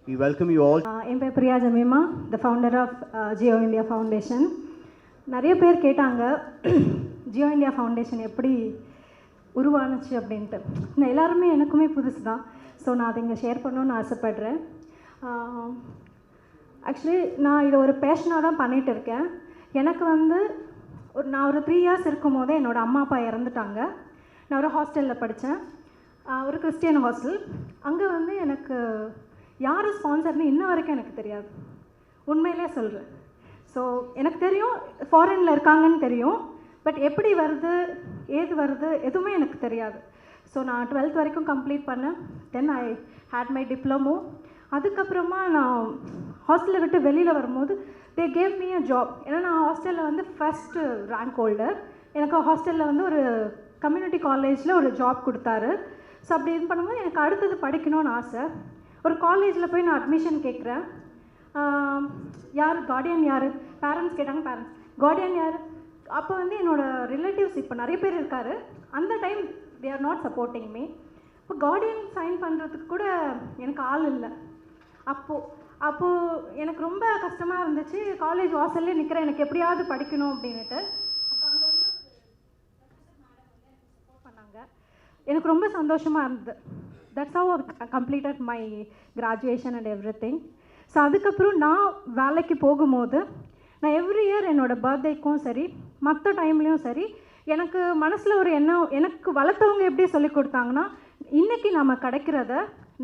We welcome you all. என் பேர் Priya Jemima, the founder of Geo India Foundation. நிறைய பேர் கேட்டாங்க ஜியோ இந்தியா ஃபவுண்டேஷன் எப்படி உருவானுச்சு அப்படின்ட்டு. நான் எல்லாருமே எனக்குமே புதுசு தான். ஸோ நான் அதை இங்கே ஷேர் பண்ணணுன்னு ஆசைப்பட்றேன். ஆக்சுவலி நான் இதை ஒரு பேஷனாக தான் பண்ணிகிட்டு இருக்கேன். எனக்கு வந்து நான் ஒரு 3 இயர்ஸ் இருக்கும் போதே என்னோடய அம்மா அப்பா இறந்துட்டாங்க. நான் ஒரு ஹாஸ்டலில் படித்தேன், ஒரு கிறிஸ்டியன் ஹாஸ்டல். அங்கே வந்து எனக்கு யார் ஸ்பான்சர்னு இன்ன வரைக்கும் எனக்கு தெரியாது, உண்மையிலே சொல்கிறேன். ஸோ எனக்கு தெரியும் ஃபாரினில் இருக்காங்கன்னு தெரியும், பட் எப்படி வருது ஏது வருது எதுவுமே எனக்கு தெரியாது. ஸோ நான் 12th வரைக்கும் கம்ப்ளீட் பண்ணேன். தென் ஐ ஹேட் மை டிப்ளமோ. அதுக்கப்புறமா நான் ஹாஸ்டலை விட்டு வெளியில் வரும்போது they gave me a job. ஏன்னா நான் ஹாஸ்டலில் வந்து ஃபஸ்ட்டு ரேங்க் ஹோல்டர். எனக்கு ஹாஸ்டலில் வந்து ஒரு கம்யூனிட்டி காலேஜில் ஒரு ஜாப் கொடுத்தாரு. ஸோ அப்படி இது பண்ணும்போது எனக்கு அடுத்தது படிக்கணும்னு ஆசை. ஒரு காலேஜில் போய் நான் அட்மிஷன் கேட்குறேன். யார் கார்டியன், யார் பேரண்ட்ஸ் கேட்டாங்க. பேரண்ட்ஸ் கார்டியன் யார்? அப்போ வந்து என்னோடய ரிலேட்டிவ்ஸ் இப்போ நிறைய பேர் இருக்கார். அந்த time they are not supporting me. இப்போ கார்டியன் சைன் பண்ணுறதுக்கு கூட எனக்கு ஆள் இல்லை. அப்போது எனக்கு ரொம்ப கஷ்டமாக இருந்துச்சு. காலேஜ் வாசல்லே நிற்கிறேன், எனக்கு எப்படியாவது படிக்கணும் அப்படின்ட்டு. அப்போ அங்கே வந்து சப்போர்ட் பண்ணாங்க. எனக்கு ரொம்ப சந்தோஷமாக இருந்தது. That's how I completed my graduation and every thing. So அதுக்கப்புறம் நான் வேலைக்கு போகும்போது நான் எவ்ரி இயர் என்னோடய பர்த்டேக்கும் சரி மற்ற டைம்லேயும் சரி எனக்கு மனசில் ஒரு எண்ணம், எனக்கு வளர்த்தவங்க எப்படி சொல்லி கொடுத்தாங்கன்னா, இன்றைக்கி நம்ம கிடைக்கிறத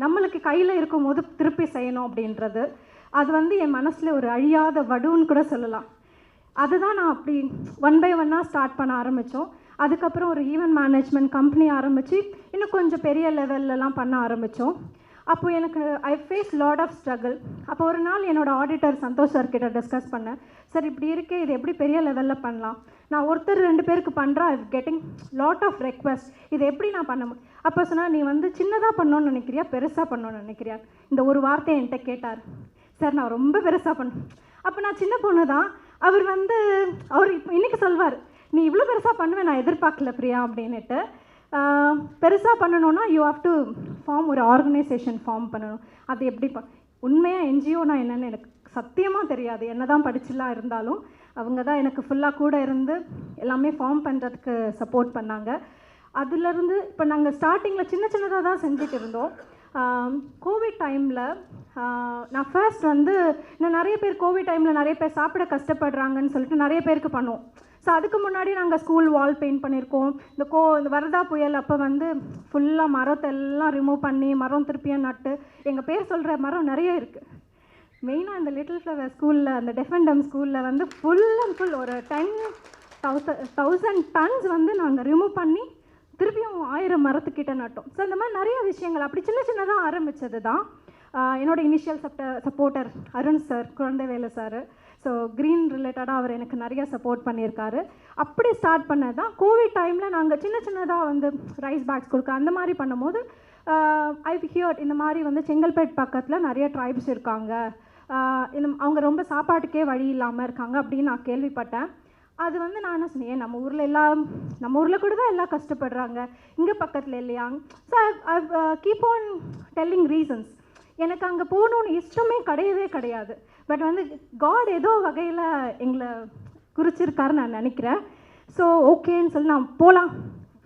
நம்மளுக்கு கையில் இருக்கும்போது திருப்பி செய்யணும் அப்படின்றது. அது வந்து என் மனசில் ஒரு அழியாத வடுன்னு கூட சொல்லலாம். அதுதான் நான் அப்படி 1 by 1 ஸ்டார்ட் பண்ண ஆரம்பித்தோம். அதுக்கப்புறம் ஒரு ஈவெண்ட் மேனேஜ்மெண்ட் கம்பெனி ஆரம்பித்து இன்னும் கொஞ்சம் பெரிய லெவல்லலாம் பண்ண ஆரம்பித்தோம். அப்போது எனக்கு ஐ ஃபேஸ் லாட் ஆஃப் ஸ்ட்ரகிள். அப்போ ஒரு நாள் என்னோடய ஆடிட்டர் சந்தோஷ் சார் கிட்ட டிஸ்கஸ் பண்ணேன். சார் இப்படி இருக்கே, இது எப்படி பெரிய லெவலில் பண்ணலாம்? நான் ஒருத்தர் 2 பேருக்கு பண்ணுறேன், I getting lot of request. இதை எப்படி நான் பண்ண முடியும்? அப்போ சொன்னால், நீ வந்து சின்னதாக பண்ணணும்னு நினைக்கிறியா பெருசாக பண்ணணும்னு நினைக்கிறியா? இந்த ஒரு வார்த்தையை என்கிட்ட கேட்டார். சார் நான் ரொம்ப பெருசாக பண்ணேன். அப்போ நான் சின்ன பொண்ணு தான். அவர் இப்போ இன்றைக்கி சொல்வார், நீ இவ்வளோ பெருசாக பண்ணுவேன் நான் எதிர்பார்க்கல பிரியா அப்படின்னுட்டு. பெருசாக பண்ணணுன்னா யூ ஹாவ் டு ஃபார்ம் ஒரு ஆர்கனைசேஷன் ஃபார்ம் பண்ணணும். அது எப்படி உண்மையாக என்ஜிஓனா என்னென்னு எனக்கு சத்தியமாக தெரியாது. என்ன தான் படிச்சுலாம் இருந்தாலும் அவங்க தான் எனக்கு ஃபுல்லாக கூட இருந்து எல்லாமே ஃபார்ம் பண்ணுறதுக்கு சப்போர்ட் பண்ணாங்க. அதுலேருந்து இப்போ நாங்கள் ஸ்டார்டிங்கில் சின்னதாக தான் செஞ்சுட்டு இருந்தோம். கோவிட் டைமில் நான் ஃபர்ஸ்ட் வந்து இன்னும் நிறைய பேர் கோவிட் டைமில் நிறைய பேர் சாப்பிட கஷ்டப்படுறாங்கன்னு சொல்லிட்டு நிறைய பேருக்கு பண்ணுவோம். ஸோ அதுக்கு முன்னாடி நாங்கள் ஸ்கூல் வால் பெயிண்ட் பண்ணியிருக்கோம். இந்த வரதா புயல் அப்போ வந்து ஃபுல்லாக மரத்தை எல்லாம் ரிமூவ் பண்ணி மரம் திருப்பியும் நட்டு, எங்கள் பேர் சொல்கிற மரம் நிறைய இருக்குது. மெயினாக இந்த லிட்டில் ஃப்ளவர் ஸ்கூலில், அந்த டெஃப் அண்ட் டம் ஸ்கூலில் வந்து ஃபுல் அண்ட் ஃபுல் ஒரு 10,000 tons வந்து நாங்கள் ரிமூவ் பண்ணி திருப்பியும் 1000 மரத்துக்கிட்ட நட்டோம். ஸோ இந்த மாதிரி நிறைய விஷயங்கள் அப்படி சின்னதாக ஆரம்பித்தது தான். என்னோடய initial supporter Arun sir, Kuzhandaivelu sir. So green ரிலேட்டடாக அவர் எனக்கு நிறைய சப்போர்ட் பண்ணியிருக்காரு. அப்படி ஸ்டார்ட் பண்ணது தான். கோவிட் டைமில் நாங்கள் சின்னதாக வந்து ரைஸ் பேக்ஸ் கொடுக்க அந்த மாதிரி பண்ணும்போது ஐ ஹியர்ட் இந்த மாதிரி வந்து செங்கல்பேட் பக்கத்தில் நிறைய ட்ரைப்ஸ் இருக்காங்க, அவங்க ரொம்ப சாப்பாட்டுக்கே வழி இல்லாமல் இருக்காங்க அப்படின்னு நான் கேள்விப்பட்டேன். அது வந்து நான் என்ன சொன்னேன், நம்ம ஊரில் கூட தான் எல்லாம் கஷ்டப்படுறாங்க, இங்கே பக்கத்தில் இல்லையா? So I keep on telling reasons. எனக்கு அங்கே போகணுன்னு இஷ்டமே கிடையாது. பட் வந்து காட் ஏதோ வகையில் எங்களை குறிச்சிருக்காருன்னு நான் நினைக்கிறேன். ஸோ ஓகேன்னு சொல்லி நான் போகலாம்,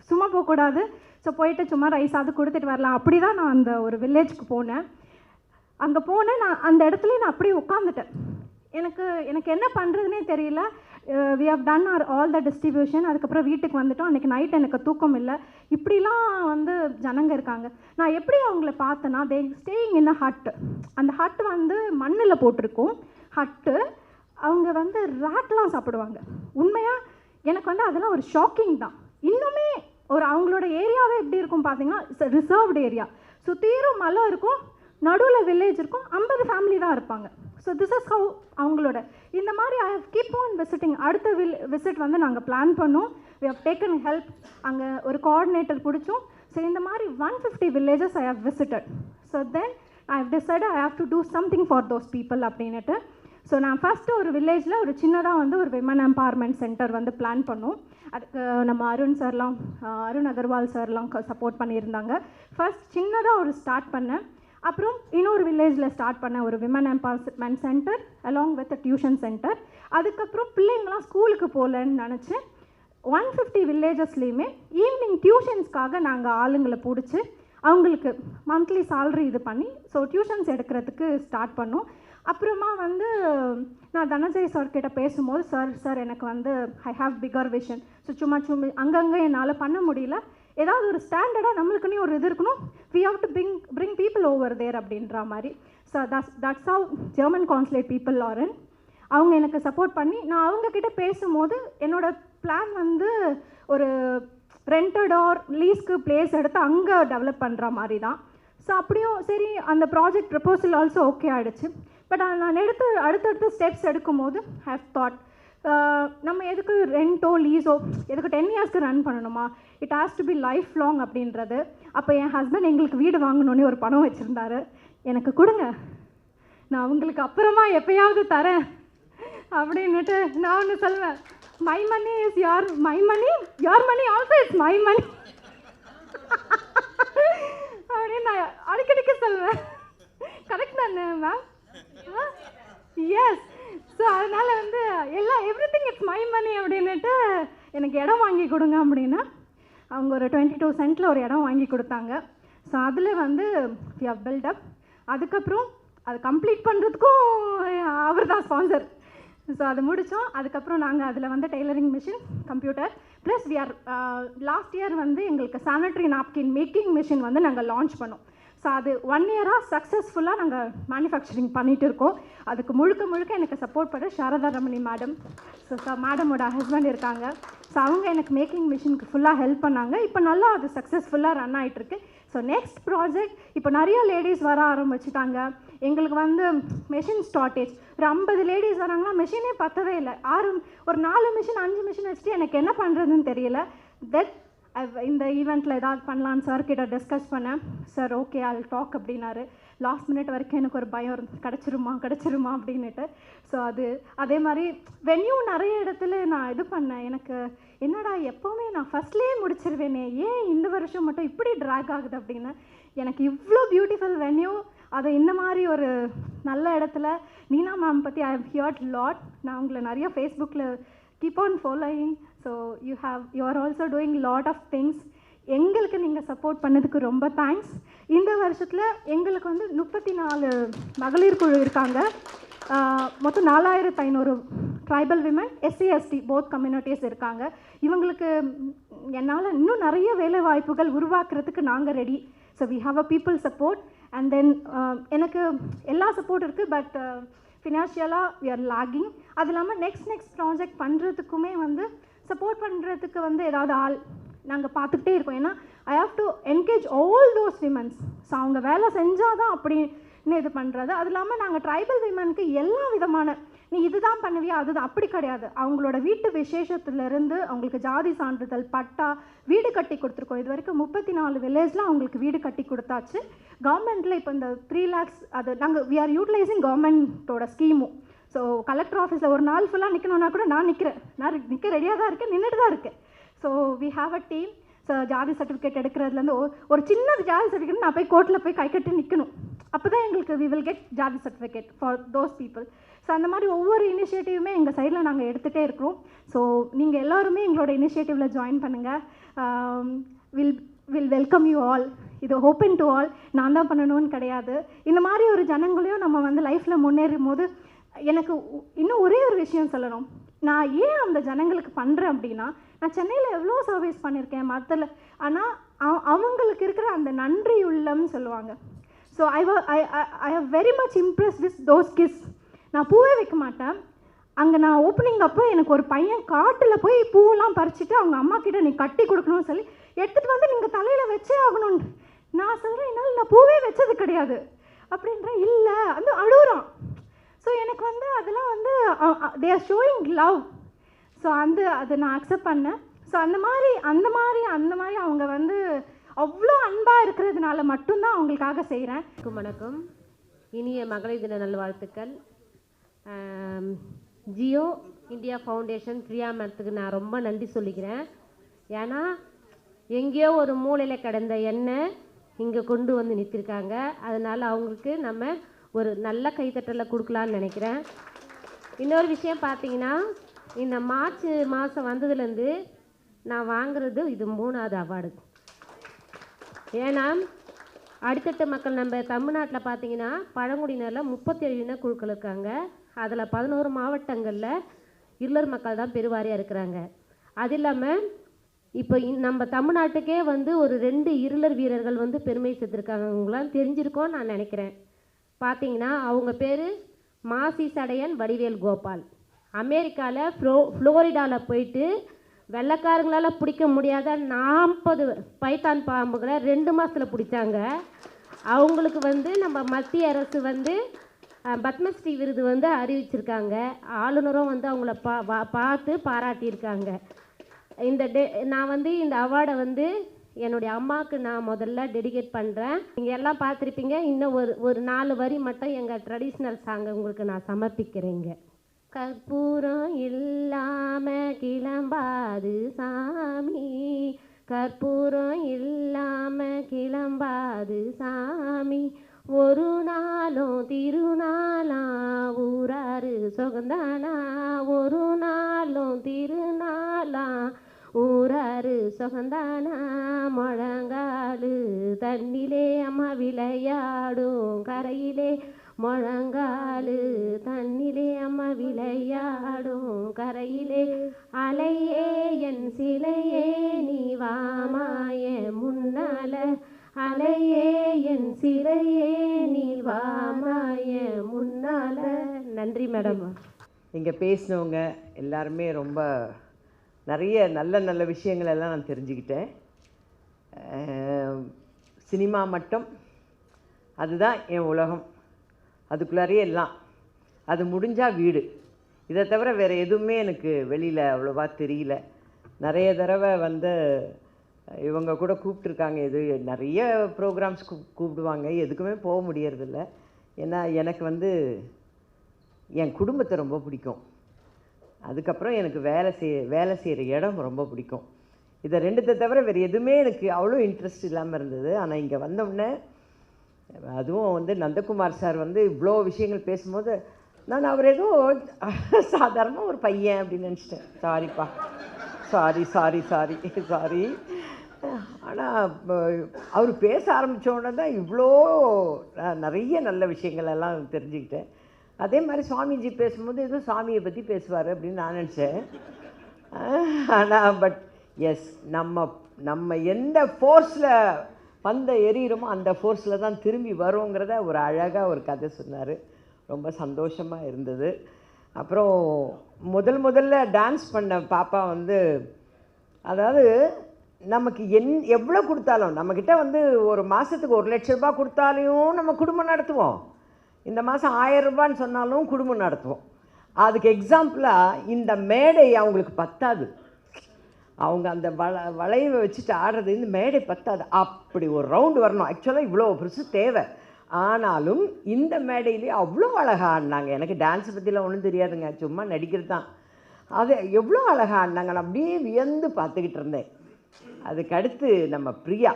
சும்மா போகக்கூடாது. ஸோ போயிட்டு சும்மா ரைஸ் அது கொடுத்துட்டு வரலாம். அப்படி தான் நான் அந்த ஒரு வில்லேஜுக்கு போனேன். அங்கே போனேன், நான் அந்த இடத்துல நான் அப்படியே உட்காந்துட்டேன். எனக்கு என்ன பண்ணுறதுனே தெரியல. We have done all the distribution. அதுக்கப்புறம் வீட்டுக்கு வந்துட்டோம். அன்றைக்கி நைட் எனக்கு தூக்கம் இல்லை. இப்படிலாம் வந்து ஜனங்க இருக்காங்க. நான் எப்படி அவங்கள பார்த்தேன்னா, தே ஸ்டேயிங் இன் அ ஹட். அந்த ஹட் வந்து மண்ணில் போட்டிருக்கும் ஹட்டு. அவங்க வந்து ரேட்லாம் சாப்பிடுவாங்க. உண்மையாக எனக்கு வந்து அதெல்லாம் ஒரு ஷாக்கிங் தான். இன்னுமே அவங்களோட ஏரியாவே எப்படி இருக்கும் பார்த்தீங்கன்னா, இட்ஸ் ரிசர்வ்டு ஏரியா. சுற்றியும் மலை இருக்கும், நடுவில் வில்லேஜ் இருக்கும், 50 ஃபேமிலி தான் இருப்பாங்க. ஸோ திஸ் இஸ் ஹவு அவங்களோட இந்த மாதிரி I have keep on visiting. அடுத்த விசிட் வந்து நாங்கள் பிளான் பண்ணோம். We have taken help. அங்கே ஒரு கோஆர்டினேட்டர் பிடிச்சோம். ஸோ இந்த மாதிரி 150 villages I have visited. So then I have decided I have to do something for those people அப்படின்னுட்டு. ஸோ நான் ஃபஸ்ட்டு ஒரு வில்லேஜில் ஒரு சின்னதாக வந்து ஒரு விமன் எம்பவர்மெண்ட் சென்டர் வந்து பிளான் பண்ணோம். அதுக்கு நம்ம அருண் அகர்வால் சார்லாம் சப்போர்ட் பண்ணியிருந்தாங்க. ஃபர்ஸ்ட் சின்னதாக ஒரு ஸ்டார்ட் பண்ணேன். அப்புறம் இன்னொரு வில்லேஜில் ஸ்டார்ட் பண்ண ஒரு women empowerment centre along with tuition centre. அதுக்கப்புறம் பிள்ளைங்களாம் ஸ்கூலுக்கு போகலன்னு நினச்சேன். 150 வில்லேஜஸ்லேயுமே ஈவினிங் டியூஷன்ஸ்க்காக நாங்கள் ஆளுங்களை பிடிச்சி அவங்களுக்கு மந்த்லி சேலரி இது பண்ணி ஸோ டியூஷன்ஸ் எடுக்கிறதுக்கு ஸ்டார்ட் பண்ணோம். அப்புறமா வந்து நான் தனஞ்சய் சார் கிட்ட பேசும்போது, சார் எனக்கு வந்து I have bigger vision. So சும்மா அங்கங்கே என்னால் பண்ண முடியல, ஏதாவது ஒரு ஸ்டாண்டர்டாக நம்மளுக்குன்னே ஒரு இது இருக்கணும், we have to bring people over there அப்படின்ற மாதிரி. So that's how German consulate people are. அவங்க எனக்கு சப்போர்ட் பண்ணி நான் அவங்கக்கிட்ட பேசும்போது என்னோடய பிளான் வந்து ஒரு ரெண்டட் ஆர் லீஸ்க்கு பிளேஸ் எடுத்து அங்கே டெவலப் பண்ணுற மாதிரி தான். ஸோ அப்படியும் சரி, அந்த ப்ராஜெக்ட் ப்ரப்போசல் ஆல்சோ ஓகே ஆகிடுச்சு. பட் நான் அடுத்தடுத்த ஸ்டெப்ஸ் எடுக்கும்போது ஹேவ் தாட், நம்ம எதுக்கு ரெண்டோ லீஸோ எதுக்கு 10 இயர்ஸ்க்கு ரன் பண்ணணுமா, it has to be life long அப்படின்றது. அப்போ என் ஹஸ்பண்ட் எங்களுக்கு வீடு வாங்கணுன்னே ஒரு பணம் வச்சுருந்தாரு, எனக்கு கொடுங்க நான் அவங்களுக்கு அப்புறமா எப்பயாவது தரேன் அப்படின்னுட்டு நான் ஒன்று சொல்வேன், my money is my money, your money also it's my money அப்படின்னு நான் அடிக்கடிக்கு சொல்வேன். கரெக்ட் தானே மேம்? எஸ். ஸோ அதனால் வந்து எவ்ரிதிங் இட்ஸ் மை மணி அப்படின்னுட்டு எனக்கு இடம் வாங்கி கொடுங்க அப்படின்னா அவங்க ஒரு 22 சென்ட்டில் ஒரு இடம் வாங்கி கொடுத்தாங்க. ஸோ அதில் வந்து வி ஹவ் பில்ட் அப். அதுக்கப்புறம் அது கம்ப்ளீட் பண்ணுறதுக்கும் அவர் தான் ஸ்பான்சர். ஸோ அது முடித்தோம். அதுக்கப்புறம் நாங்கள் அதில் வந்து tailoring machine, computer plus we are last year வந்து எங்களுக்கு சானிட்டரி நாப்கின் மேக்கிங் மிஷின் வந்து நாங்கள் லான்ச் பண்ணோம். ஸோ அது 1 இயராக சக்ஸஸ்ஃபுல்லாக நாங்கள் மேனுஃபேக்சரிங் பண்ணிகிட்டு இருக்கோம். அதுக்கு முழுக்க எனக்கு சப்போர்ட் பண்ண சாரதா ரமணி மேடம். ஸோ மேடமோட ஹஸ்பண்ட் இருக்காங்க. ஸோ அவங்க எனக்கு மேக்கிங் மிஷினுக்கு ஃபுல்லாக ஹெல்ப் பண்ணாங்க. இப்போ நல்லா அது சக்ஸஸ்ஃபுல்லாக ரன் ஆகிட்டுருக்கு. ஸோ நெக்ஸ்ட் ப்ராஜெக்ட் இப்போ நிறைய லேடிஸ் வர ஆரம்பிச்சுட்டாங்க. எங்களுக்கு வந்து மெஷின் ஷார்ட்டேஜ், ஒரு 50 லேடிஸ் வராங்கன்னா மெஷினே பத்தவே இல்லை. ஒரு 4 மிஷின் 5 மிஷின் வச்சுட்டு எனக்கு என்ன பண்ணுறதுன்னு தெரியல. இந்த ஈவெண்ட்டில் ஏதாவது பண்ணலான்னு சார் கிட்ட டிஸ்கஸ் பண்ணேன். சார் ஓகே ஐல் டாக் அப்படின்னாரு. லாஸ்ட் மினிட் வரைக்கும் எனக்கு ஒரு பயம் கிடச்சிருமா அப்படின்னுட்டு. ஸோ அதே மாதிரி வென்யூ நிறைய இடத்துல நான் இது பண்ணேன். எனக்கு என்னடா எப்போவுமே நான் ஃபஸ்ட்லேயே முடிச்சிருவேனே, ஏன் இந்த வருஷம் மட்டும் இப்படி ட்ராக் ஆகுது அப்படின்னு. எனக்கு இவ்வளோ பியூட்டிஃபுல் வென்யூ, அது இந்த மாதிரி ஒரு நல்ல இடத்துல நீனா மேம் பற்றி ஐ ஹவ் ஹியர்ட் லாட். நான் உங்களை நிறைய ஃபேஸ்புக்கில் keep on following. So you are also doing lot of things. எங்களுக்கு நீங்கள் சப்போர்ட் பண்ணதுக்கு ரொம்ப தேங்க்ஸ். இந்த வருஷத்தில் எங்களுக்கு வந்து 34 மகளிர் குழு இருக்காங்க. மொத்தம் 4500 tribal women, SC ST both communities இருக்காங்க. இவங்களுக்கு என்னால் இன்னும் நிறைய வேலை வாய்ப்புகள் உருவாக்குறதுக்கு நாங்கள் ready. So we have a people support. And then எனக்கு எல்லா சப்போர்ட் இருக்குது, பட் ஃபினான்ஷியலாக வி ஆர் லாகிங். அது இல்லாமல் நெக்ஸ்ட் ப்ராஜெக்ட் பண்ணுறதுக்குமே வந்து சப்போர்ட் பண்ணுறதுக்கு வந்து ஏதாவது ஆள் நாங்கள் பார்த்துக்கிட்டே இருக்கோம். ஏன்னா I have to engage all those women's. So அவங்க வேலை செஞ்சால் தான் அப்படின்னு இது பண்ணுறது. அது இல்லாமல் நாங்கள் ட்ரைபல் விமனுக்கு எல்லா விதமான, நீ இதுதான் பண்ணுவியா அதுதான் அப்படி கிடையாது. அவங்களோட வீட்டு விசேஷத்துலேருந்து அவங்களுக்கு ஜாதி சான்றிதழ், பட்டா, வீடு கட்டி கொடுத்துருக்கோம். இது வரைக்கும் 34 வில்லேஜில் அவங்களுக்கு வீடு கட்டி கொடுத்தாச்சு. கவர்மெண்ட்டில் இப்போ இந்த 3 lakhs அது நாங்கள் வி ஆர் யூட்டிலைசிங் கவர்மெண்ட்டோட ஸ்கீமும். ஸோ கலெக்டர் ஆஃபீஸில் ஒரு நாள் ஃபுல்லாக நிற்கணுன்னா கூட நான் நிற்க ரெடியாக தான் இருக்கேன், நின்றுட்டு தான் இருக்கேன். So we have a team. So ஜாதி சர்டிஃபிகேட் எடுக்கிறதுலேருந்து ஒரு சின்ன ஜாதி சர்டிஃபிகேட் நான் போய் கோர்ட்டில் போய் கை கட்டி நிற்கணும். அப்போ தான் எங்களுக்கு வி வில் கெட் ஜாதி certificate for those people. So அந்த மாதிரி ஒவ்வொரு இனிஷியேட்டிவுமே எங்கள் சைடில் நாங்கள் எடுத்துகிட்டே இருக்கிறோம். ஸோ நீங்கள் எல்லோருமே எங்களோட இனிஷியேட்டிவில் ஜாயின் பண்ணுங்கள். Will welcome you all. இது ஓப்பன் டு ஆல். நான் தான் பண்ணணும்னு கிடையாது. இந்த மாதிரி ஒரு ஜனங்களையும் நம்ம வந்து லைஃப்பில் முன்னேறும் போது எனக்கு இன்னும் ஒரே ஒரு விஷயம் சொல்லணும். நான் ஏன் அந்த ஜனங்களுக்கு பண்ணுறேன் அப்படின்னா, நான் சென்னையில் எவ்வளோ சர்வீஸ் பண்ணியிருக்கேன் மற்றல, ஆனால் அவங்களுக்கு இருக்கிற அந்த நன்றி உள்ளம்னு சொல்லுவாங்க. So I have very much impress with those kids. நான் பூவே வைக்க மாட்டேன். அங்கே நான் ஓப்பனிங் அப்போ எனக்கு ஒரு பையன் காட்டில் போய் பூவெல்லாம் பறிச்சுட்டு அவங்க அம்மா கிட்ட நீ கட்டி கொடுக்கணும்னு சொல்லி எடுத்துகிட்டு வந்து நீங்கள் தலையில் வச்சே ஆகணும்னு நான் சொல்கிறேன். என்னால் நான் பூவே வச்சது கிடையாது அப்படின்ற இல்லை வந்து அழுகுறான். ஸோ எனக்கு வந்து அதெல்லாம் வந்து they are showing love. So அது நான் அக்செப்ட் பண்ணேன். ஸோ அந்த மாதிரி அவங்க வந்து அவ்வளோ அன்பாக இருக்கிறதுனால மட்டும்தான் அவங்களுக்காக செய்கிறேன். வணக்கம், இனிய மகளிர் தின நல்வாழ்த்துக்கள். ஜியோ இந்தியா ஃபவுண்டேஷன் பிரியா மேத்துக்கு நான் ரொம்ப நன்றி சொல்லிக்கிறேன். ஏன்னா எங்கேயோ ஒரு மூலையில் கிடந்த எண்ணெய் இங்கே கொண்டு வந்து நிறுத்திருக்காங்க. அதனால் அவங்களுக்கு நம்ம ஒரு நல்ல கைத்தட்டலை கொடுக்கலான்னு நினைக்கிறேன். இன்னொரு விஷயம் பார்த்தீங்கன்னா, இந்த மார்ச் மாதம் வந்ததுலேருந்து நான் வாங்குறது இது 3வது அவார்டு. ஏன்னா அடித்தட்டு மக்கள் நம்ம தமிழ்நாட்டில் பார்த்தீங்கன்னா பழங்குடியினரில் 37 இனக்குழுக்கள் இருக்காங்க. அதில் 11 மாவட்டங்களில் இருளர் மக்கள் தான் பெருவாரியாக இருக்கிறாங்க. அது இல்லாமல் இப்போ நம்ம தமிழ்நாட்டுக்கே வந்து ஒரு 2 இருளர் வீரர்கள் வந்து பெருமை சேர்த்துருக்காங்க. அவங்களாம் தெரிஞ்சிருக்கோன்னு நான் நினைக்கிறேன். பார்த்தீங்கன்னா அவங்க பேர் மாசி சடையன், வடிவேல் கோபால். அமெரிக்காவில் ஃப்ளோரிடாவில் போயிட்டு வெள்ளைக்காரங்களால் பிடிக்க முடியாத 40 பைத்தான் பாம்புகளை 2 மாதத்தில் பிடிச்சாங்க. அவங்களுக்கு வந்து நம்ம மத்திய அரசு வந்து பத்மஸ்ரீ விருது வந்து அறிவிச்சிருக்காங்க. ஆளுநரும் வந்து அவங்கள பார்த்து பாராட்டியிருக்காங்க. நான் வந்து இந்த அவார்டை வந்து என்னுடைய அம்மாவுக்கு நான் முதல்ல டெடிகேட் பண்ணுறேன். நீங்கள் எல்லாம் பார்த்துருப்பீங்க. இன்னும் ஒரு 4 வரி மட்டும் எங்கள் ட்ரெடிஷ்னல் சாங்கை உங்களுக்கு நான் சமர்ப்பிக்கிறேங்க. கற்பூரம் இல்லாமல் கிளம்பாது சாமி, கற்பூரம் இல்லாமல் கிளம்பாது சாமி, ஒரு நாளும் திருநாளா ஊராரு சொகந்தானா, ஒரு நாளும் திருநாளா ஊராரு சொகந்தானா, முழங்காலு தண்ணிலே அம்மா விளையாடும் கரையிலே, முழங்காலு தண்ணிலே அம்மா விளையாடும் கரையிலே, அலையே என் சிலையே நீ வாமாய முன்னால, அலையே என் சிலையே நீ வாமாய முன்னால. நன்றி மேடம். இங்கே பேசினவங்க எல்லாருமே ரொம்ப நிறைய நல்ல நல்ல விஷயங்கள் எல்லாம் நான் தெரிஞ்சுக்கிட்டேன். சினிமா மட்டும் அதுதான் என் உலகம், அதுக்குள்ளாரையே எல்லாம். அது முடிஞ்சால் வீடு, இதை தவிர வேறு எதுவுமே எனக்கு வெளியில் அவ்வளோவா தெரியல. நிறைய தடவை வந்து இவங்க கூட கூப்பிட்ருக்காங்க, எது நிறைய ப்ரோக்ராம்ஸ் கூப்பிடுவாங்க, எதுக்குமே போக முடியறதில்ல. ஏன்னா எனக்கு வந்து என் குடும்பத்தை ரொம்ப பிடிக்கும். அதுக்கப்புறம் எனக்கு வேலை செய்கிற இடம் ரொம்ப பிடிக்கும். இதை 2த்தை தவிர வேறு எதுவுமே எனக்கு அவ்வளோ இன்ட்ரெஸ்ட் இல்லாமல் இருந்தது. ஆனால் இங்கே வந்தோடனே, அதுவும் வந்து நந்தகுமார் சார் வந்து இவ்வளோ விஷயங்கள் பேசும்போது நான் அவர் ஏதோ சாதாரணமாக ஒரு பையன் அப்படின்னு நினச்சிட்டேன். சாரிப்பா, சாரி. ஆனால் அவர் பேச ஆரம்பித்தோடனே தான் இவ்வளோ நிறைய நல்ல விஷயங்கள் எல்லாம் தெரிஞ்சுக்கிட்டேன். அதே மாதிரி சுவாமிஜி பேசும்போது ஏதோ சாமியை பற்றி பேசுவார் அப்படின்னு நான் நினச்சேன். ஆனால் பட் எஸ், நம்ம எந்த ஃபோர்ஸில் பந்தை எறிகிறோமோ அந்த ஃபோர்ஸில் தான் திரும்பி வரோங்கிறத ஒரு அழகாக ஒரு கதை சொன்னார். ரொம்ப சந்தோஷமாக இருந்தது. அப்புறம் முதல்ல டான்ஸ் பண்ண பாப்பா வந்து, அதாவது நமக்கு எவ்வளோ கொடுத்தாலும், நம்மக்கிட்ட வந்து ஒரு மாதத்துக்கு 1 லட்ச ரூபா கொடுத்தாலையும் நம்ம குடும்பம் நடத்துவோம். இந்த மாதம் 1000 ரூபான்னு சொன்னாலும் குடும்பம் நடத்துவோம். அதுக்கு எக்ஸாம்பிளாக இந்த மேடை அவங்களுக்கு பத்தாது. அவங்க அந்த வளைவை வச்சுட்டு ஆடுறது இந்த மேடை பத்தாது. அப்படி ஒரு ரவுண்டு வரணும். ஆக்சுவலாக இவ்வளோ பெருசு தேவை. ஆனாலும் இந்த மேடையிலே அவ்வளோ அழகாக ஆடினாங்க. எனக்கு டான்ஸை பற்றிலாம் ஒன்றும் தெரியாதுங்க, சும்மா நடிக்கிறது தான். அது எவ்வளோ அழகாக ஆடினாங்க, நான் அப்படியே வியந்து பார்த்துக்கிட்டு இருந்தேன். அதுக்கு அடுத்து நம்ம பிரியா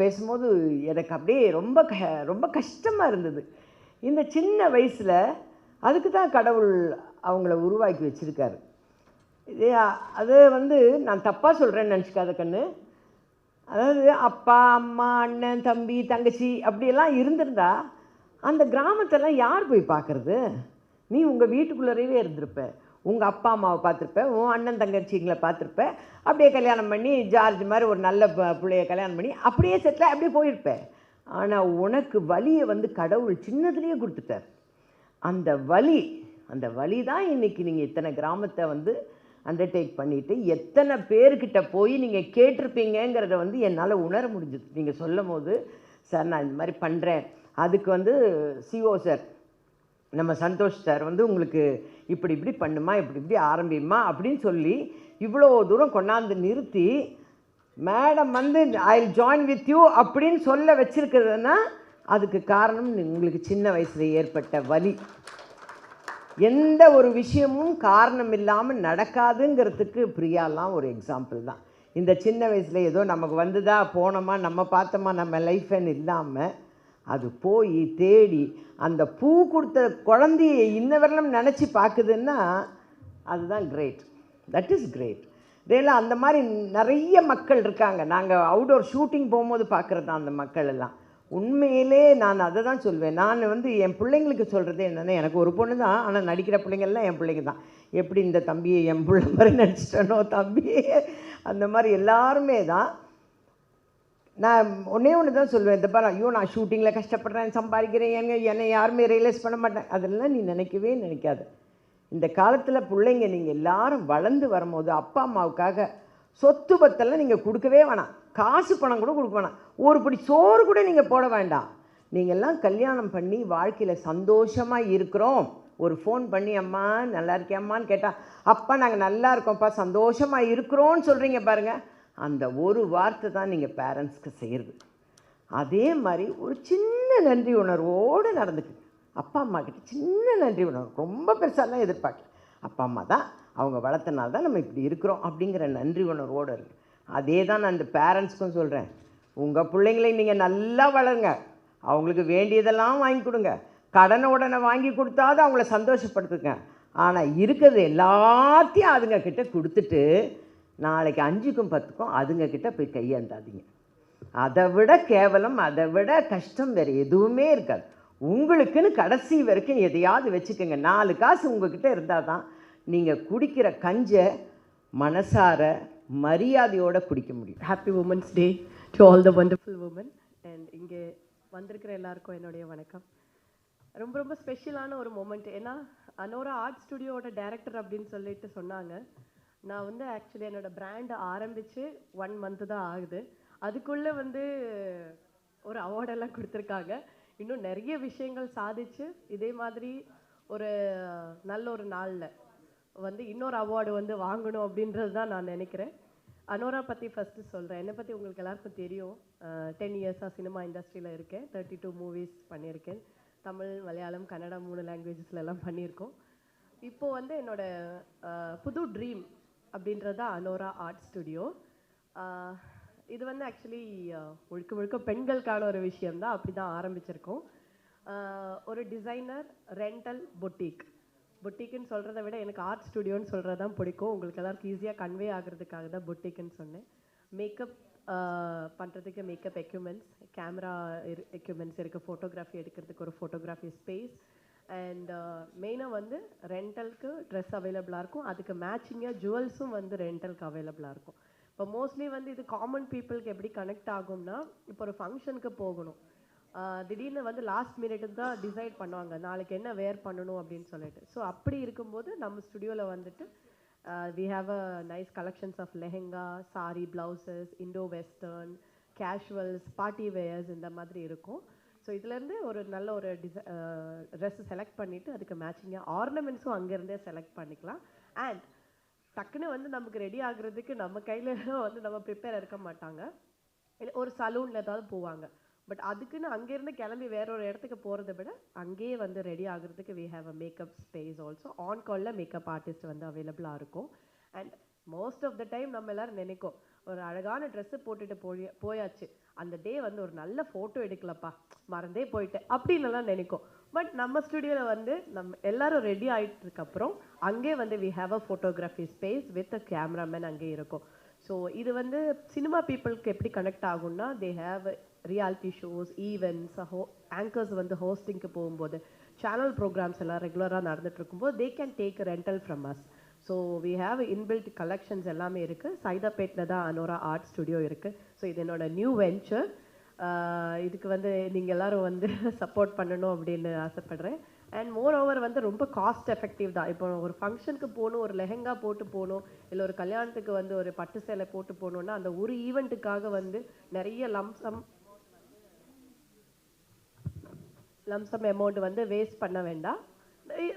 பேசும்போது எனக்கு அப்படியே ரொம்ப கஷ்டமாக இருந்தது. இந்த சின்ன வயசில் அதுக்கு தான் கடவுள் அவங்கள உருவாக்கி வச்சுருக்காரு. அது வந்து நான் தப்பாக சொல்கிறேன்னு நினச்சிக்காத கண்ணு. அதாவது அப்பா, அம்மா, அண்ணன், தம்பி, தங்கச்சி அப்படியெல்லாம் இருந்திருந்தா அந்த கிராமத்தெல்லாம் யார் போய் பார்க்குறது? நீ உங்கள் வீட்டுக்குள்ளேயே இருந்திருப்ப, உங்கள் அப்பா அம்மாவை பார்த்துருப்ப, உன் அண்ணன் தங்கச்சிங்களை பார்த்துருப்ப, அப்படியே கல்யாணம் பண்ணி ஜார்ஜ் மாதிரி ஒரு நல்ல பிள்ளைய கல்யாணம் பண்ணி அப்படியே செட்டில் அப்படியே போயிருப்பேன். ஆனால் உனக்கு வலியை வந்து கடவுள் சின்னதுலேயே கொடுத்துட்டார். அந்த வலி தான் இன்றைக்கி நீங்கள் இத்தனை கிராமத்தை வந்து அண்டர்டேக் பண்ணிவிட்டு எத்தனை பேர்கிட்ட போய் நீங்கள் கேட்டிருப்பீங்கிறத வந்து என்னால் உணர முடிஞ்சுது. நீங்கள் சொல்லும் போது, சார் நான் இந்த மாதிரி பண்ணுறேன், அதுக்கு வந்து சிஓ சார், நம்ம சந்தோஷ் சார் வந்து உங்களுக்கு இப்படி பண்ணுமா, இப்படி ஆரம்பிமா அப்படின்னு சொல்லி இவ்வளோ தூரம் கொண்டாந்து நிறுத்தி, மேடம் வந்து I will join with you அப்படின்னு சொல்ல வச்சுருக்கிறதுனா அதுக்கு காரணம் உங்களுக்கு சின்ன வயசில் ஏற்பட்ட வலி. எந்த ஒரு விஷயமும் காரணம் இல்லாமல் நடக்காதுங்கிறதுக்கு பிரியாலாம் ஒரு எக்ஸாம்பிள் தான். இந்த சின்ன வயசில் ஏதோ நமக்கு வந்துதா போனோமா நம்ம பார்த்தோமா நம்ம லைஃப்னு இல்லாமல் அது போய் தேடி அந்த பூ கொடுத்த குழந்தைய இன்ன வரலும் நினச்சி பார்க்குதுன்னா அதுதான் கிரேட். That is great. இதெல்லாம் அந்த மாதிரி நிறைய மக்கள் இருக்காங்க. நாங்கள் அவுடோர் ஷூட்டிங் போகும்போது பார்க்குறது தான் அந்த மக்கள் எல்லாம். உண்மையிலே நான் அதை தான் சொல்வேன். நான் என் பிள்ளைங்களுக்கு சொல்கிறது என்னென்னா, எனக்கு ஒரு பொண்ணு தான், ஆனால் நடிக்கிற பிள்ளைங்கள்லாம் என் பிள்ளைங்க தான். எப்படி இந்த தம்பியை என் பிள்ளை மாதிரி நடிச்சிட்டனோ தம்பியே, அந்த மாதிரி எல்லாருமே தான். நான் ஒன்று தான் சொல்லுவேன், இந்த பாரு ஐயோ நான் ஷூட்டிங்கில் கஷ்டப்படுறேன் சம்பாதிக்கிறேன் என்னை யாருமே ரியலைஸ் பண்ண மாட்டேன், அதெல்லாம் நீ நினைக்கவே நினைக்காது. இந்த காலத்தில் பிள்ளைங்க நீங்கள் எல்லாரும் வளர்ந்து வரும்போது அப்பா அம்மாவுக்காக சொத்து பத்தெல்லாம் நீங்கள் கொடுக்கவே வேணாம், காசு பணம் கூட கொடுக்க வேணாம், ஒரு படி சோறு கூட நீங்கள் போட வேண்டாம். நீங்கள்லாம் கல்யாணம் பண்ணி வாழ்க்கையில் சந்தோஷமாக இருக்கிறோம், ஒரு ஃபோன் பண்ணி அம்மா நல்லா இருக்கியாம்மான்னு கேட்டால் அப்பா நாங்கள் நல்லா இருக்கோம்ப்பா சந்தோஷமாக இருக்கிறோன்னு சொல்கிறீங்க பாருங்கள், அந்த ஒரு வார்த்தை தான் நீங்கள் பேரண்ட்ஸ்க்கு செய்கிறது. அதே மாதிரி ஒரு சின்ன நன்றி உணர்வோடு நடந்துக்குங்க. அப்பா அம்மா கிட்ட சின்ன நன்றி உணர்வு, ரொம்ப பெருசாலாம் எதிர்பார்க்கல, அப்பா அம்மா தான் அவங்க வளர்த்தனால தான் நம்ம இப்படி இருக்கிறோம் அப்படிங்கிற நன்றி உணர்வோடு இருக்குது. அதே தான் நான் இந்த பேரண்ட்ஸ்க்கும் சொல்கிறேன். உங்கள் பிள்ளைங்களை நீங்கள் நல்லா வளருங்க, அவங்களுக்கு வேண்டியதெல்லாம் வாங்கி கொடுங்க, கடனை உடனே வாங்கி கொடுத்தாது அவங்கள சந்தோஷப்படுத்துங்க. ஆனால் இருக்கிறது எல்லாத்தையும் அதுங்க கிட்ட கொடுத்துட்டு நாளைக்கு 5க்கும் 10க்கும் அதுங்கக்கிட்ட போய் கையேந்தாதீங்க. அதை விட கேவலம், அதை விட கஷ்டம் வேறு எதுவுமே இருக்காது. உங்களுக்குன்னு கடைசி வரைக்கும் எதையாவது வச்சுக்கோங்க. 4 காசு உங்ககிட்ட இருந்தால் தான் நீங்கள் குடிக்கிற கஞ்சை மனசார மரியாதையோடு குடிக்க முடியும். Happy women's day to all the wonderful women. And இங்கே வந்திருக்கிற எல்லாருக்கும் என்னுடைய வணக்கம். ரொம்ப ரொம்ப ஸ்பெஷலான ஒரு மூமெண்ட். ஏன்னா அனோரா ஆர்ட் ஸ்டுடியோட டைரக்டர் அப்படின்னு சொல்லிட்டு சொன்னாங்க. நான் ஆக்சுவலி என்னோட பிராண்டை ஆரம்பித்து 1 மந்த்து தான் ஆகுது. அதுக்குள்ளே ஒரு அவார்டெல்லாம் கொடுத்துருக்காங்க. இன்னும் நிறைய விஷயங்கள் சாதிச்சு இதே மாதிரி ஒரு நல்ல ஒரு நாளில் இன்னொரு அவார்டு வாங்கணும் அப்படின்றது தான் நான் நினைக்கிறேன். அனோரா பற்றி ஃபஸ்ட்டு சொல்கிறேன். என்னை பற்றி உங்களுக்கு எல்லாருக்கும் தெரியும். 10 இயர்ஸாக சினிமா இண்டஸ்ட்ரியில் இருக்கேன். 32 மூவிஸ் பண்ணியிருக்கேன். தமிழ், மலையாளம், கன்னடா 3 லாங்குவேஜஸ்லாம் பண்ணியிருக்கோம். இப்போது என்னோடய புது ட்ரீம் அப்படின்றது தான் அனோரா ஆர்ட் ஸ்டுடியோ. இது ஆக்சுவலி முழுக்க முழுக்க பெண்களுக்கான ஒரு விஷயம்தான். அப்படி தான் ஆரம்பிச்சிருக்கோம். ஒரு டிசைனர் ரெண்டல் பொட்டிக்குன்னு சொல்கிறத விட எனக்கு ஆர்ட் ஸ்டுடியோன்னு சொல்கிறது தான் பிடிக்கும். உங்களுக்கு எல்லாருக்கும் ஈஸியாக கன்வே ஆகிறதுக்காக தான் பொட்டிக்குன்னு சொன்னேன். மேக்கப் பண்ணுறதுக்கு மேக்கப் எக்யூப்மெண்ட்ஸ், கேமரா எக்யூப்மெண்ட்ஸ் இருக்குது, ஃபோட்டோகிராஃபி எடுக்கிறதுக்கு ஒரு ஃபோட்டோகிராஃபி ஸ்பேஸ், அண்ட் மெயினாக ரெண்டலுக்கு ட்ரெஸ் அவைலபிளாக இருக்கும். அதுக்கு மேட்சிங்காக ஜுவல்ஸும் ரெண்டலுக்கு அவைலபிளாக இருக்கும். இப்போ மோஸ்ட்லி இது காமன் பீப்புளுக்கு எப்படி கனெக்ட் ஆகும்னா, இப்போ ஒரு ஃபங்க்ஷனுக்கு போகணும், திடீர்னு லாஸ்ட் மினிட்டு தான் டிசைட் பண்ணுவாங்க நாளைக்கு என்ன வேர் பண்ணணும் அப்படின்னு சொல்லிட்டு. ஸோ அப்படி இருக்கும்போது நம்ம ஸ்டுடியோவில் we have a nice collections of lehenga, sari, blouses, Indo western, casuals, party wears இந்த மாதிரி இருக்கும். ஸோ இதுலேருந்து ஒரு நல்ல ஒரு ட்ரெஸ்ஸு செலக்ட் பண்ணிவிட்டு அதுக்கு மேட்சிங்காக ஆர்னமெண்ட்ஸும் அங்கேருந்தே செலக்ட் பண்ணிக்கலாம். அண்ட் டக்குன்னு நமக்கு ரெடி ஆகுறதுக்கு நம்ம கையில் நம்ம ப்ரிப்பேர் இருக்க மாட்டாங்க. இல்லை ஒரு சலூனில் ஏதாவது போவாங்க. பட் அதுக்குன்னு அங்கேருந்து கிளம்பி வேற ஒரு இடத்துக்கு போகிறத விட அங்கேயே ரெடி ஆகுறதுக்கு we have a makeup space also. On காலில் மேக்கப் ஆர்டிஸ்ட் அவைலபிளாக இருக்கும். And most of the time நம்ம எல்லோரும் நினைக்கும், ஒரு அழகான ட்ரெஸ்ஸு போட்டுட்டு போயாச்சு, அந்த டே ஒரு நல்ல ஃபோட்டோ எடுக்கலப்பா, மறந்தே போயிட்டேன் அப்படின்னுலாம் நினைக்கும். பட் நம்ம ஸ்டுடியோவில் நம்ம எல்லோரும் ரெடி ஆகிட்டதுக்கப்புறம் அங்கே we have a photography space with a cameraman அங்கே இருக்கும். ஸோ இது சினிமா பீப்புளுக்கு எப்படி கனெக்ட் ஆகும்னா, they have reality shows, events, anchors ஹோஸ்டிங்க்கு போகும்போது, சேனல் ப்ரோக்ராம்ஸ் எல்லாம் ரெகுலராக நடந்துட்டு இருக்கும்போது they can take rental from us. So we have inbuilt collections எல்லாமே இருக்குது. சைதாப்பேட்டில் தான் அனோரா ஆர்ட் ஸ்டுடியோ இருக்குது. ஸோ இது என்னோட நியூ வெஞ்சர். இதுக்கு நீங்கள் எல்லோரும் சப்போர்ட் பண்ணணும் அப்படின்னு ஆசைப்பட்றேன். அண்ட் மோர் ஓவர் ரொம்ப காஸ்ட் எஃபெக்டிவ் தான். இப்போ ஒரு ஃபங்க்ஷனுக்கு போகணும், ஒரு லெஹெங்கா போட்டு போகணும், இல்லை ஒரு கல்யாணத்துக்கு ஒரு பட்டு சேலை போட்டு போகணுன்னா அந்த ஒரு ஈவெண்ட்டுக்காக நிறைய லம்சம் அமௌண்ட் வேஸ்ட் பண்ண வேண்டாம்.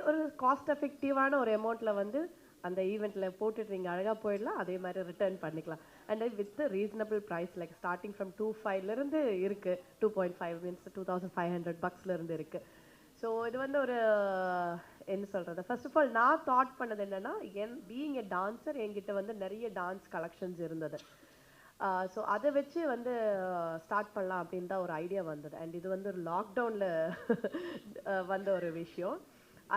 ஒரு காஸ்ட் எஃபெக்டிவான ஒரு அமௌண்ட்டில் அந்த ஈவெண்ட்டில் போட்டுட்டு நீங்கள் அழகாக போயிடலாம். அதே மாதிரி ரிட்டர்ன் பண்ணிக்கலாம். And with reasonable price, like starting from 2.5 இருக்குது, 2.5 மீன்ஸ் $2,500 இருக்குது. ஸோ இது ஒரு என்ன சொல்கிறது, ஃபர்ஸ்ட் ஆஃப் ஆல் நான் தாட் பண்ணது என்னென்னா, பீயிங் எ டான்ஸர் என்கிட்ட நிறைய டான்ஸ் கலெக்ஷன்ஸ் இருந்தது. ஸோ அதை வச்சு வந்து ஸ்டார்ட் பண்ணலாம் அப்படின்னு தான் ஒரு ஐடியா வந்தது. அண்ட் இது வந்து ஒரு லாக்டவுனில் வந்த ஒரு விஷயம்.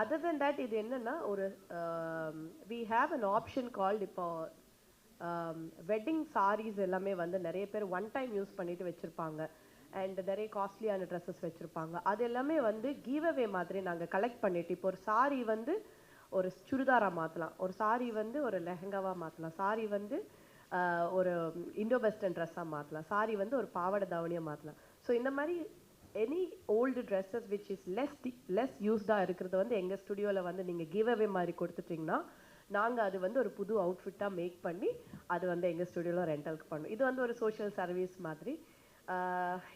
அதர் தென் தட் இது என்னன்னா ஒரு we have an option called இப்போ வெட்டிங் சாரீஸ் எல்லாமே வந்து நிறைய பேர் ஒன் டைம் யூஸ் பண்ணிட்டு வச்சுருப்பாங்க. அண்ட் நிறைய காஸ்ட்லியான ட்ரெஸ்ஸஸ் வச்சுருப்பாங்க. அது எல்லாமே வந்து கிவ் அவே மாதிரி நாங்கள் கலெக்ட் பண்ணிட்டு இப்போ ஒரு சாரீ வந்து ஒரு சுடிதாராக மாற்றலாம், ஒரு சாரீ வந்து ஒரு லெஹங்காவாக மாற்றலாம், சாரீ வந்து ஒரு இண்டோ வெஸ்டர்ன் ட்ரெஸ்ஸாக மாற்றலாம், சாரீ வந்து ஒரு பாவாடை தாவணியாக மாற்றலாம். ஸோ இந்த மாதிரி any old dresses which is less யூஸ்டாக இருக்கிறது வந்து எங்கள் ஸ்டுடியோவில் வந்து நீங்கள் கிவ் அவே மாதிரி கொடுத்துட்டிங்கன்னா நாங்கள் அது வந்து ஒரு புது அவுட்ஃபிட்டாக மேக் பண்ணி அது வந்து எங்கள் ஸ்டுடியோவில் ரெண்டலுக்கு பண்ணுவோம். இது வந்து ஒரு சோஷியல் சர்வீஸ் மாதிரி.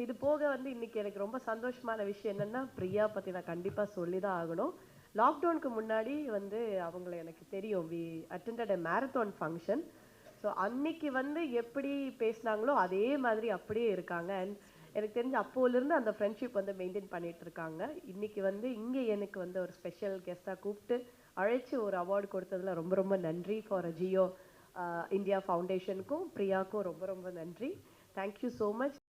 இது போக வந்து இன்றைக்கி எனக்கு ரொம்ப சந்தோஷமான விஷயம் என்னென்னா, பிரியா பற்றி நான் கண்டிப்பாக சொல்லி தான் ஆகணும். லாக்டவுனுக்கு முன்னாடி வந்து அவங்கள எனக்கு தெரியும். We attended a marathon function. So அன்னைக்கு வந்து எப்படி பேசினாங்களோ அதே மாதிரி அப்படியே இருக்காங்க. அண்ட் எனக்கு தெரிஞ்ச அப்போலேருந்து அந்த ஃப்ரெண்ட்ஷிப் வந்து மெயின்டைன் பண்ணிட்டு இருக்காங்க. இன்னைக்கு வந்து இங்கே எனக்கு வந்து ஒரு ஸ்பெஷல் கெஸ்ட்டாக கூப்பிட்டு அழைச்சி ஒரு அவார்டு கொடுத்ததில் ரொம்ப ரொம்ப நன்றி. ஃபார் ஜியோ இந்தியா ஃபவுண்டேஷனுக்கும் பிரியாவுக்கும் ரொம்ப ரொம்ப நன்றி. Thank you so much.